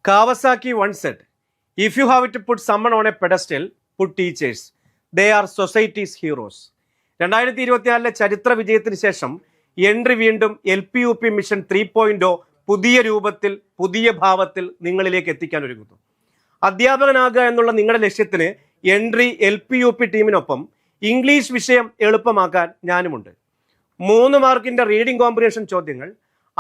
Kawasaki once said, if you have to put someone on a pedestal, put teachers. They are society's heroes. 2024 ചരിത്ര വിജയത്തിന് ശേഷം entry വീണ്ടും LPUP mission 3.0 പുതിയ രൂപത്തിൽ പുതിയ ഭാവത്തിൽ നിങ്ങളിലേക്ക് എത്തിക്കാൻ ഒരുങ്ങുന്നു. അധ്യാപകനാകുക എന്നുള്ള നിങ്ങളുടെ ലക്ഷ്യത്തിന് എൻട്രി LPUP ടീമിനൊപ്പം ഇംഗ്ലീഷ് വിഷയം എളുപ്പമാക്കാൻ ഞാനുമുണ്ട്. 3 മാർക്കിന്റെ റീഡിംഗ് കോംപ്രിഹെൻഷൻ ചോദ്യങ്ങൾ,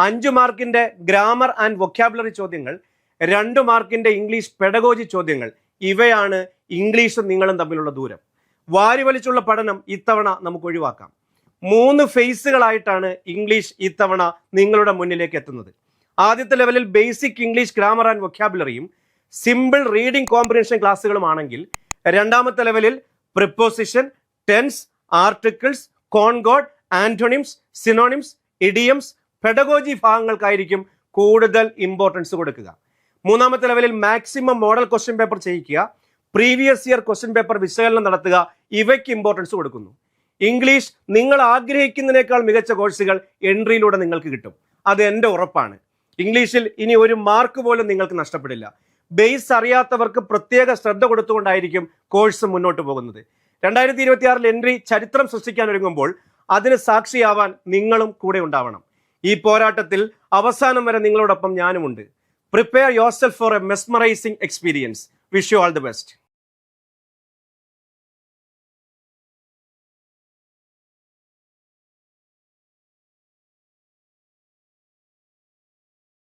5 മാർക്കിന്റെ ഗ്രാമർ ആൻഡ് വൊക്കാബുലറി ചോദ്യങ്ങൾ, 2 മാർക്കിന്റെ ഇംഗ്ലീഷ് പെഡഗോജി ചോദ്യങ്ങൾ, ഇവയാണ് ഇംഗ്ലീഷും നിങ്ങളും തമ്മിലുള്ള ദൂരം. വാരിവലിച്ചുള്ള പഠനം ഇത്തവണ നമുക്ക് ഒഴിവാക്കാം. 3 ഫേസുകളായിട്ടാണ് ഇംഗ്ലീഷ് ഇത്തവണ നിങ്ങളുടെ മുന്നിലേക്ക് എത്തുന്നത്. ആദ്യത്തെ ലെവലിൽ ബേസിക് ഇംഗ്ലീഷ് ഗ്രാമർ ആൻഡ് വൊക്കാബുലറിയും സിമ്പിൾ റീഡിംഗ് കോംപ്രിഹെൻഷൻ ക്ലാസ്സുകളുമാണെങ്കിൽ, രണ്ടാമത്തെ ലെവലിൽ preposition, tense, articles, concord, antonyms, synonyms, idioms, pedagogy ഭാഗങ്ങൾക്കായിരിക്കും കൂടുതൽ ഇമ്പോർട്ടൻസ് കൊടുക്കുക. മൂന്നാമത്തെ ലെവലിൽ മാക്സിമം മോഡൽ ക്വസ്റ്റ്യൻ പേപ്പർ ചെയ്യിക്കുക, പ്രീവിയസ് ഇയർ ക്വസ്റ്റ്യൻ പേപ്പർ വിശകലനം നടത്തുക, ഇവയ്ക്ക് ഇമ്പോർട്ടൻസ് കൊടുക്കുന്നു. ഇംഗ്ലീഷ് നിങ്ങൾ ആഗ്രഹിക്കുന്നതിനേക്കാൾ മികച്ച കോഴ്സുകൾ എൻട്രിയിലൂടെ നിങ്ങൾക്ക് കിട്ടും. അത് എൻ്റെ ഉറപ്പാണ്. ഇംഗ്ലീഷിൽ ഇനി ഒരു മാർക്ക് പോലും നിങ്ങൾക്ക് നഷ്ടപ്പെടില്ല. ബേസ് അറിയാത്തവർക്ക് പ്രത്യേക ശ്രദ്ധ കൊടുത്തുകൊണ്ടായിരിക്കും കോഴ്സ് മുന്നോട്ട് പോകുന്നത്. 2026 എൻട്രി ചരിത്രം സൃഷ്ടിക്കാൻ ഒരുങ്ങുമ്പോൾ അതിന് സാക്ഷിയാവാൻ നിങ്ങളും കൂടെ ഉണ്ടാവണം. ഈ പോരാട്ടത്തിൽ അവസാനം വരെ നിങ്ങളോടൊപ്പം ഞാനുമുണ്ട്. Prepare yourself for a mesmerizing experience. Wish you all the best.